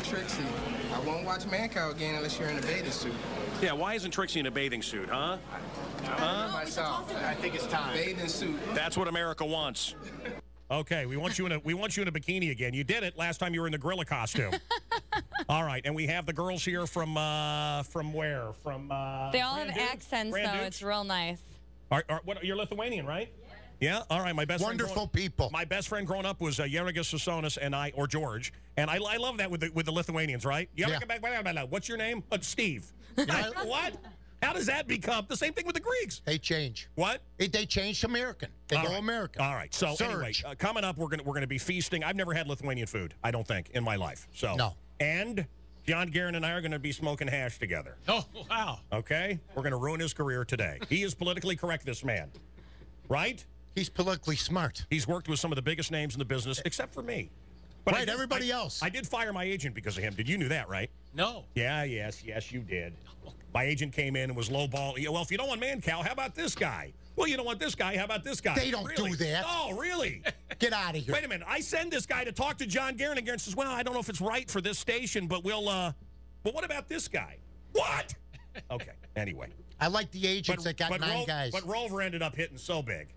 Trixie. I won't watch Mancow again unless you're in a bathing suit. Yeah, why isn't Trixie in a bathing suit, huh? Myself. I think it's time. Bathing suit. That's what America wants. Okay, we want you in a bikini again. You did it last time you were in the gorilla costume. All right, and we have the girls here from where? From they all have accents, though. It's real nice. You're Lithuanian, right? Yeah. All right. My best wonderful people. My best friend growing up was Jerigas Sasonis and I, or George, and I love that with the Lithuanians, right? Yeah. What's your name? Steve. What? How does that become the same thing with the Greeks? They change. What? They change to American. They go American. All right. So anyway, coming up, we're gonna be feasting. I've never had Lithuanian food, I don't think, in my life. So no. And John Guerin and I are going to be smoking hash together. Oh, wow. Okay? We're going to ruin his career today. He is politically correct, this man. Right? He's politically smart. He's worked with some of the biggest names in the business, except for me. But right, everybody else. I did fire my agent because of him. Did you knew that, right? No. Yeah, yes, you did. My agent came in and was lowball. Well, if you don't want Mancow, how about this guy? Well, you don't want this guy. How about this guy? They don't do that. Oh, really? Get out of here. Wait a minute. I send this guy to talk to John Guerin, and Guerin says, well, I don't know if it's right for this station, but we'll, but what about this guy? What? Okay, anyway. I like the agents that got 9 guys. But Rover ended up hitting so big.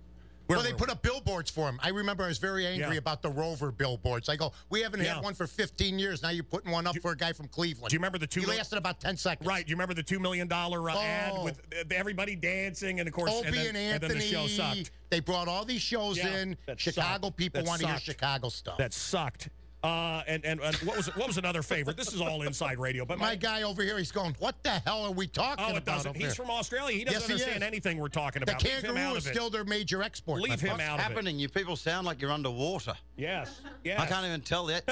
Well, they put up billboards for him. I remember I was very angry about the Rover billboards. I go, we haven't had one for 15 years. Now you're putting one up for a guy from Cleveland. Do you remember the He lasted about 10 seconds. Right. Do you remember the $2 million ad with everybody dancing and, of course, Opie and Anthony, and then the show sucked. They brought all these shows in. Chicago people want to hear Chicago stuff. That sucked. And what was another favorite? This is all inside radio. But my guy over here, he's going, what the hell are we talking about? Oh, it doesn't. He's from Australia. He doesn't understand anything we're talking about. The kangaroo is still their major export. Leave him out of it. What's happening? You people sound like you're underwater. Yes. I can't even tell that.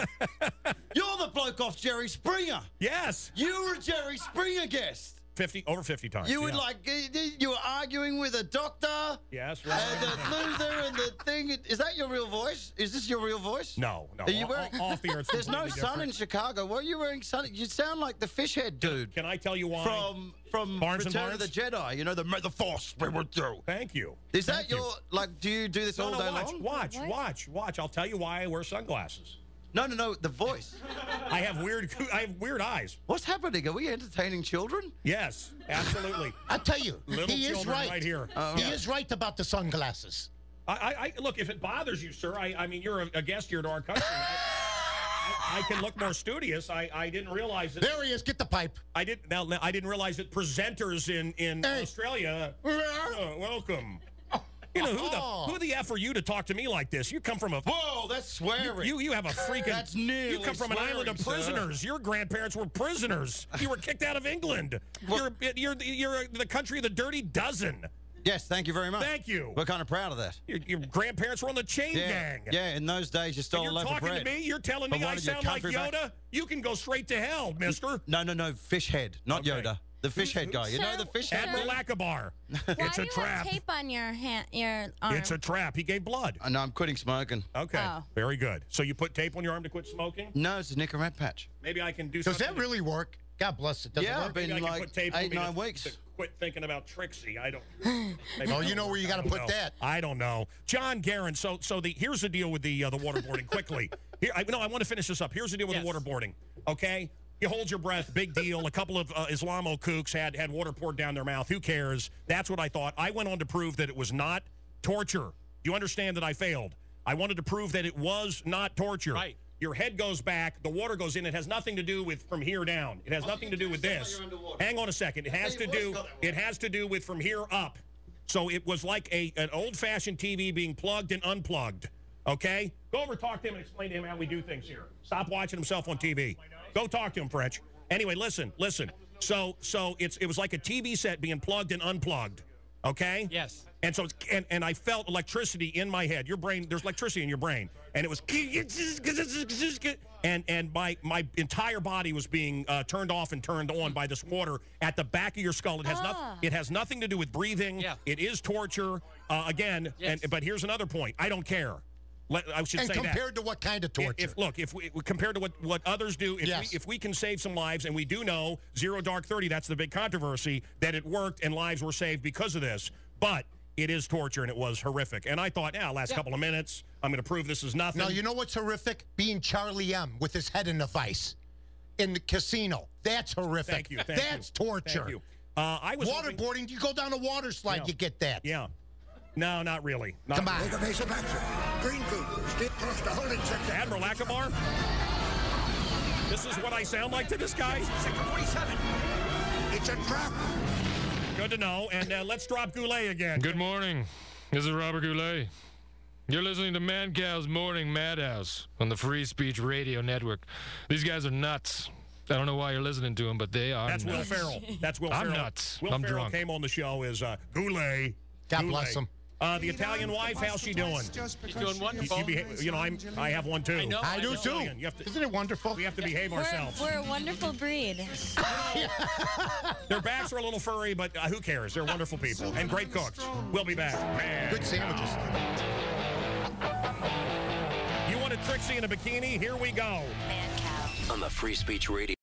You're the bloke off Jerry Springer. Yes. You were a Jerry Springer guest. Over 50 times. You would you were arguing with a doctor. Yes. Right. And the loser and the thing. Is that your real voice? Is this your real voice? No. Are you wearing? Off the earth. There's no sun in Chicago. Why are you wearing sun? You sound like the fish head dude. Can I tell you why? From Return of the Jedi. You know, the Force be with you. Thank you. Is that your do you do this all day long? Watch. I'll tell you why I wear sunglasses. No, the voice. I have weird eyes. What's happening? Are we entertaining children? Yes, absolutely. I'll tell you, Little he is right here. He is right about the sunglasses. I look, if it bothers you, sir, I mean, you're a guest here to our country. I can look more studious. I didn't realize that. There he is. Get the pipe. I didn't realize that presenters in Australia. Welcome. You know, who the F are you to talk to me like this? You come from a... Whoa, that's swearing. You have a freaking... That's nearly You come from an island of prisoners. Sir. Your grandparents were prisoners. You were kicked out of England. You're the country of the dirty dozen. Yes, thank you very much. Thank you. We're kind of proud of that. Your grandparents were on the chain gang. Yeah, in those days you stole a loaf of bread. You're talking to me? You're telling me I sound like Yoda? You can go straight to hell, mister. No, fish head, not Yoda. The fish head guy. You know the fish head? Admiral Akbar. It's a trap. Why do you have tape on your arm? It's a trap. He gave blood. No, I'm quitting smoking. Okay. Oh. Very good. So you put tape on your arm to quit smoking? No, it's a Nicorette patch. Maybe I can do something. Does that really work? God bless it. Does it work? I've been like 8-9 weeks. To quit thinking about Trixie. I don't. Oh, you know where you got to put that. I don't know. John Guerin. So here's the deal with the waterboarding. Quickly. Here, I want to finish this up. Here's the deal with the waterboarding. Okay. You hold your breath, big deal. A couple of Islamo kooks had water poured down their mouth. Who cares? That's what I thought. I went on to prove that it was not torture. You understand that I failed. I wanted to prove that it was not torture. Right. Your head goes back, the water goes in. It has nothing to do with from here down. It has nothing to do with this. Hang on a second. It has to do with from here up. So it was like an old-fashioned TV being plugged and unplugged. Okay? Go over, talk to him, and explain to him how we do things here. Stop watching himself on TV. Go talk to him, French. Anyway, listen. So it was like a TV set being plugged and unplugged. Okay? Yes. And so and I felt electricity in my head. Your brain, there's electricity in your brain. And it was and my entire body was being turned off and turned on by this water at the back of your skull. It has nothing to do with breathing. Yeah. It is torture. Again, yes. But here's another point. I don't care. I should say that. And compared to what kind of torture? If we compared to what others do, if we can save some lives, and we do know 0 Dark 30, that's the big controversy, that it worked and lives were saved because of this. But it is torture, and it was horrific. And I thought, last couple of minutes, I'm going to prove this is nothing. No, you know what's horrific? Being Charlie M with his head in a vice. in the casino. That's horrific. Thank you. That's torture. Thank you. I was waterboarding. You go down a water slide, you get that. Yeah. No, not really. Come on. Green food. Holding section. Admiral Akbar? This is what I sound like to this guy? Sector 47. It's a trap. Good to know. And let's drop Goulet again. Good morning. This is Robert Goulet. You're listening to Mancow's Morning Madhouse on the Free Speech Radio Network. These guys are nuts. I don't know why you're listening to them, but they are That's nuts. Will Ferrell. That's Will Ferrell. I'm nuts. Will I'm Ferrell drunk. came on the show as Goulet. God bless him. The Italian wife, how's she doing? She's doing wonderful. I have one too. I do too. Isn't it wonderful? We have to behave ourselves. We're a wonderful breed. Their backs are a little furry, but who cares? They're wonderful people and great cooks. We'll be back. Man. Good sandwiches. You wanted Trixie in a bikini? Here we go. Mancow on the Free Speech Radio.